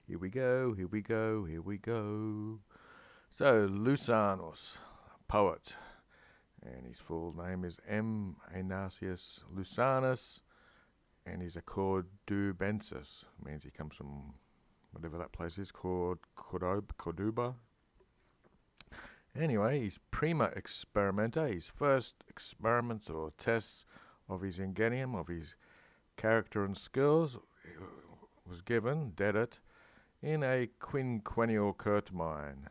Here we go, here we go, here we go. So, Lucanus, poet, and his full name is M. Ignatius Lucanus, and he's a Cordubensis. Means he comes from whatever that place is called, Corduba. Anyway, he's prima experimenta. His first experiments or tests of his ingenium, of his character and skills, was given, did it, in a quinquennial curtomine.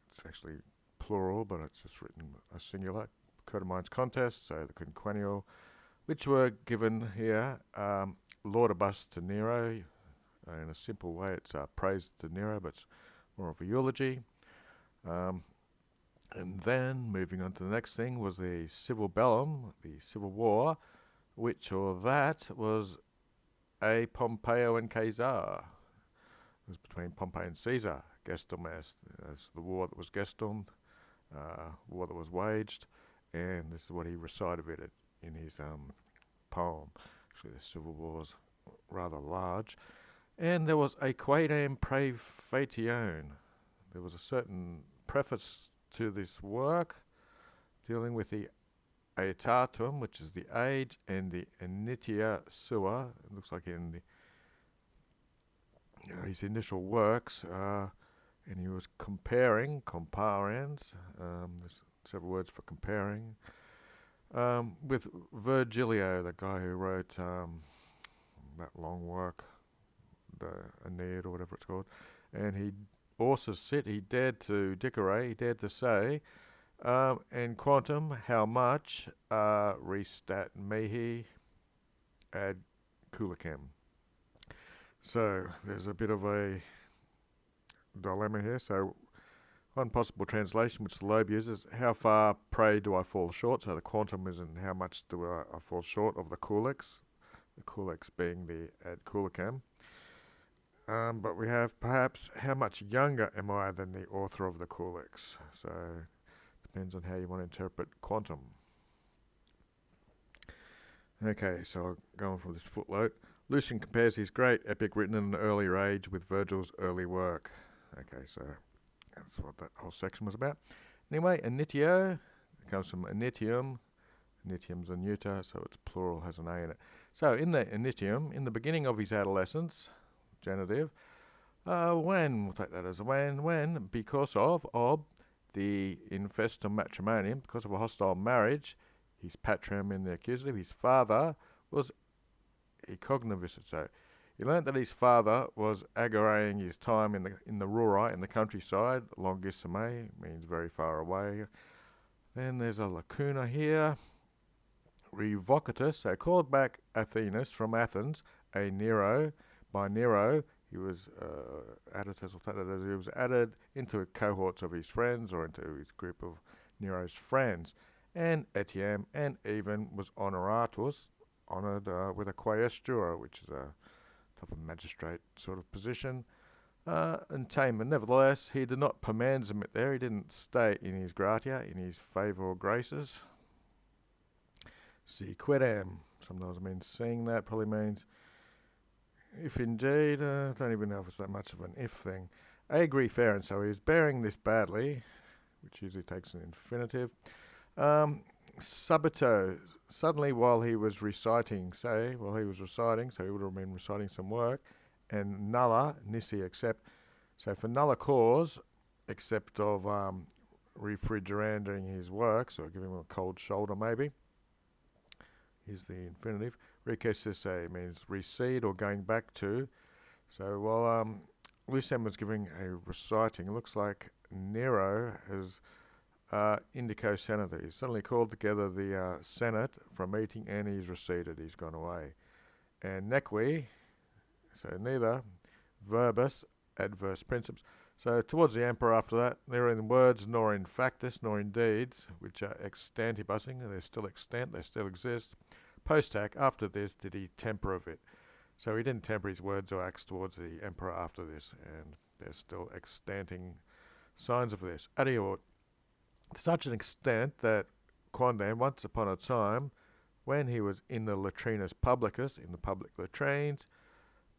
It's actually plural, but it's just written a singular. Curtomine's contest, so the quinquennial, which were given here, laudibus to Nero. In a simple way, it's praise to Nero, but it's more of a eulogy. And then, moving on to the next thing, was the civil bellum, the civil war, which or that was a Pompeo and Caesar. It was between Pompey and Caesar. Gestum as the war that was Gestum, war that was waged, and this is what he recited of it in his poem. Actually, the civil war was rather large. And there was a quaedam praefation. There was a certain preface to this work dealing with the aetatum, which is the age, and the initia sua. It looks like in his initial works, and he was comparans, there's several words for comparing, with Virgilio, the guy who wrote that long work, the Aeneid or whatever it's called, and he also he dared to decorate, he dared to say, and quantum, how much, restat mihi ad culicem. So there's a bit of a dilemma here. So one possible translation which the Loeb uses, how far, pray, do I fall short? So the quantum is in how much do I fall short of the culex, the culex being the ad culicem. But we have perhaps how much younger am I than the author of the culex. So depends on how you want to interpret quantum. Okay, so I'll go on from this footnote. Lucian compares his great epic written in an earlier age with Virgil's early work. Okay, so that's what that whole section was about. Anyway, initio comes from initium. Initium's a neuter, so it's plural, has an A in it. So in the initium, in the beginning of his adolescence, genitive, when, we'll take that as a when, because of the infestum matrimonium, because of a hostile marriage, his patrum in the accusative, his father was ecognovicet. So he learnt that his father was agoraying his time in the rura, in the countryside. Longissime means very far away. Then there's a lacuna here. Revocatus, so called back Athenas from Athens, a Nero, by Nero. He was he was added into cohorts of his friends, or into his group of Nero's friends, and etiam, and even was honoratus, honoured with a quaestura, which is a type of magistrate sort of position, and tamen. Nevertheless, he did not permanzum it there. He didn't stay in his gratia, in his favour or graces. Si quidam, sometimes it means seeing that, probably means if indeed, don't even know if it's that much of an if thing. Agri feren, so he was bearing this badly, which usually takes an infinitive. Subito, suddenly while he was reciting, so he would have been reciting some work, and nulla, nisi, except, so for nulla cause, except of refrigeranding his works, or giving him a cold shoulder maybe, is the infinitive. Recessisse means recede or going back to. So while Lucien was giving a reciting, it looks like Nero has indico senator. He's suddenly called together the Senate for a meeting, and he's receded. He's gone away. And neque, so neither, verbus, adverse principes. So towards the emperor after that, they're in words nor in factus nor in deeds, which are extantibusing. They're still extant, they still exist. Post hac, after this, did he temper of it. So he didn't temper his words or acts towards the emperor after this, and there's still extanting signs of this. Adiort, to such an extent that quondam, once upon a time, when he was in the latrinus publicus, in the public latrines,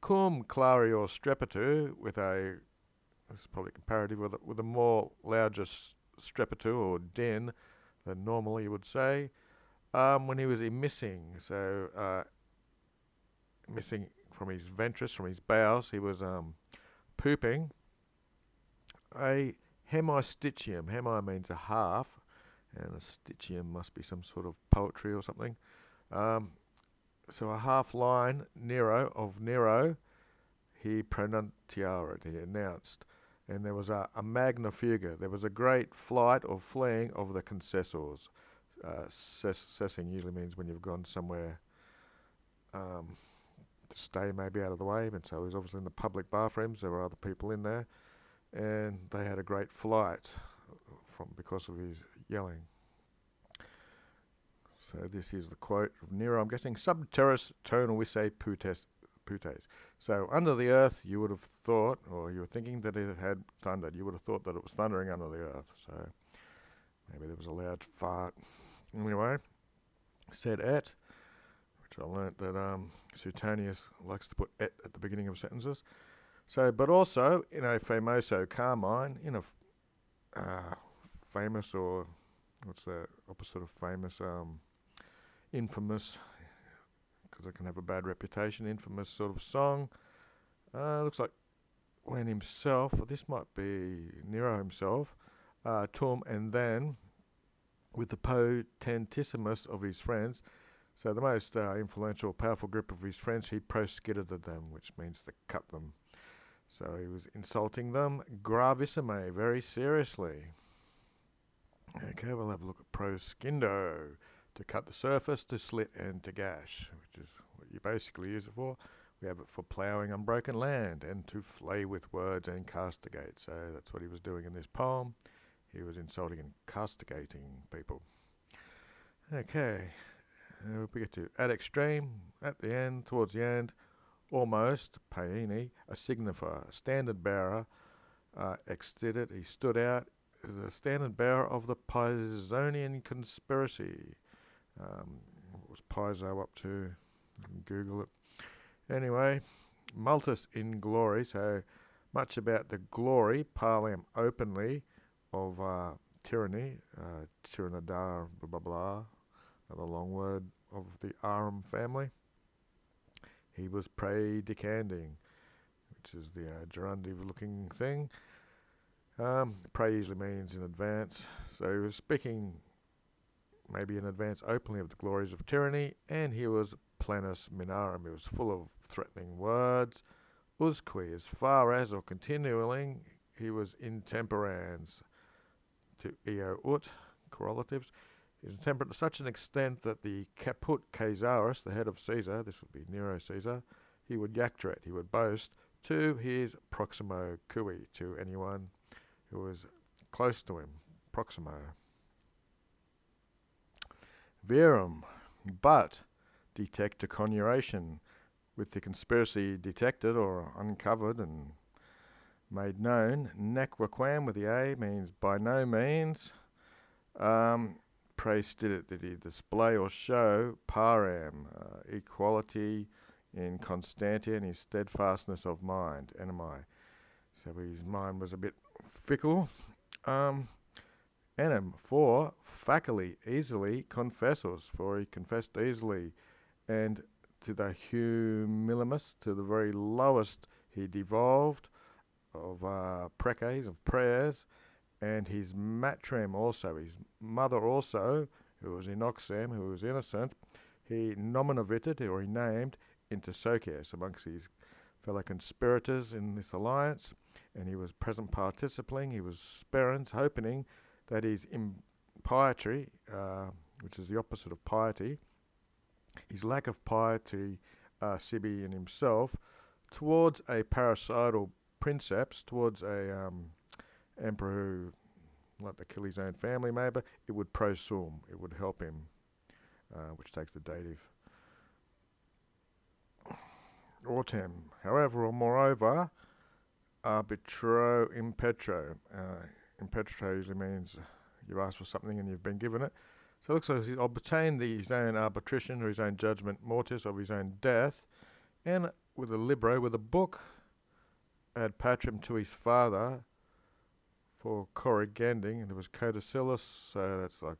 cum clarior strepitu, this is probably comparative, with a more louder strepitu or din than normally you would say, when he was missing. So, missing from his ventris, from his bowels, he was pooping. A hemistichium. Hemi means a half, and a stitchium must be some sort of poetry or something. So a half line, Nero, he pronuntiaret, he announced. And there was a magna fuga. There was a great flight or fleeing of the concessors. Cessing usually means when you've gone somewhere to stay, maybe out of the way. And so he was obviously in the public bathrooms. There were other people in there. And they had a great flight because of his yelling. So this is the quote of Nero. I'm guessing, sub terris tonal visse putes. So under the earth, you would have thought, or you were thinking that it had thundered. You would have thought that it was thundering under the earth. So maybe there was a loud fart. Anyway, said et, which I learnt that Suetonius likes to put et at the beginning of sentences. So, but also in a famoso carmine, in a famous, or what's the opposite of famous? Infamous, because it can have a bad reputation. Infamous sort of song. Looks like when himself, or this might be Nero himself, tum, and then with the potentissimus of his friends. So the most influential, powerful group of his friends, he proscideted them, which means to cut them. So he was insulting them gravissime, very seriously. Okay, we'll have a look at proscindo, to cut the surface, to slit and to gash, which is what you basically use it for. We have it for ploughing unbroken land and to flay with words and castigate. So that's what he was doing in this poem. He was insulting and castigating people. Okay, we get to ad extreme, at the end, towards the end. Almost, paini, a signifier, a standard bearer, extended, he stood out as a standard bearer of the Pisonian conspiracy. What was Piso up to? You can Google it. Anyway, multus in glory, so much about the glory, parliam openly, of tyranny, tyrannidar, blah blah blah, another long word of the Arum family. He was predicanding, which is the gerundive-looking thing. Pre usually means in advance, so he was speaking maybe in advance openly of the glories of tyranny, and he was plenus minarum, he was full of threatening words. Usque, as far as or continuing, he was intemperans, to eo ut, correlatives. He was intemperate to such an extent that the caput Caesaris, the head of Caesar, this would be Nero Caesar, he would yacturate, he would boast to his proximo cui, to anyone who was close to him, proximo. Verum, but detect a conjuration, with the conspiracy detected or uncovered and made known. Nequaquam with the A means by no means. Praise did he display or show param, equality in Constantia and his steadfastness of mind, enemi. So his mind was a bit fickle. Enem, for facily, easily, confessos, for he confessed easily, and to the humilimus, to the very lowest, he devolved of preces, of prayers, and his matrem also, his mother also, who was inoxem, who was innocent, he nominavited, or he named, into Socius, amongst his fellow conspirators in this alliance, and he was present participating, he was sperens, hoping that his impiety, which is the opposite of piety, his lack of piety, sibi in himself, towards a parricidal princeps, towards a emperor who liked to kill his own family maybe, it would prosum, it would help him, which takes the dative. Autem, however, or moreover, arbitro impetro. Impetro usually means you've asked for something and you've been given it. So it looks like he's obtained his own arbitration, or his own judgment mortis, of his own death, and with a libro with a book ad patrim to his father for corrigending, and it was codicillus, so that's like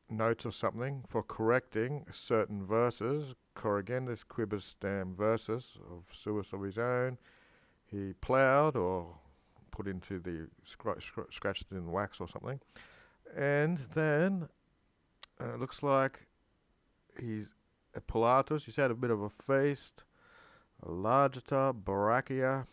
notes or something, for correcting certain verses, corrigendus quibus dam versus, of suis of his own, he ploughed or put into the, scratched in wax or something. And then, looks like he's a Pilatus, he's had a bit of a feast, a largita, brachia,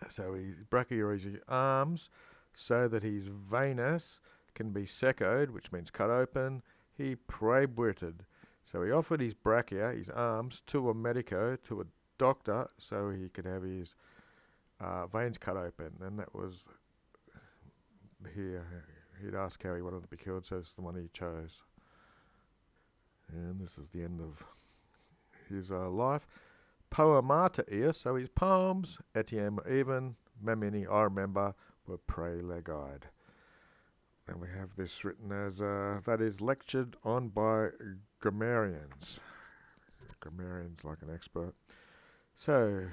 so his brachia is his arms, so that his venus can be secoed, which means cut open. He praebrited, so he offered his brachia, his arms, to a medico, to a doctor, so he could have his veins cut open. And that was here. He'd ask how he wanted to be killed, so it's the one he chose. And this is the end of his life. Poemata eus, so his poems, etiam even, memini, I remember, were praelegide. And we have this written as, that is lectured on by grammarians. Grammarians like an expert. So,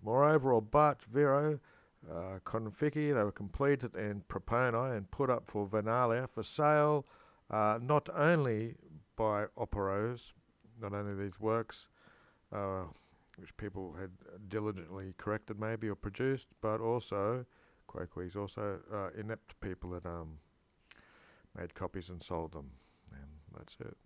moreover, or but, vero, confici, they were completed and proponi and put up for venalia, for sale, not only by operos, not only these works, which people had diligently corrected maybe or produced, but also, quoques, also inept people that made copies and sold them. And that's it.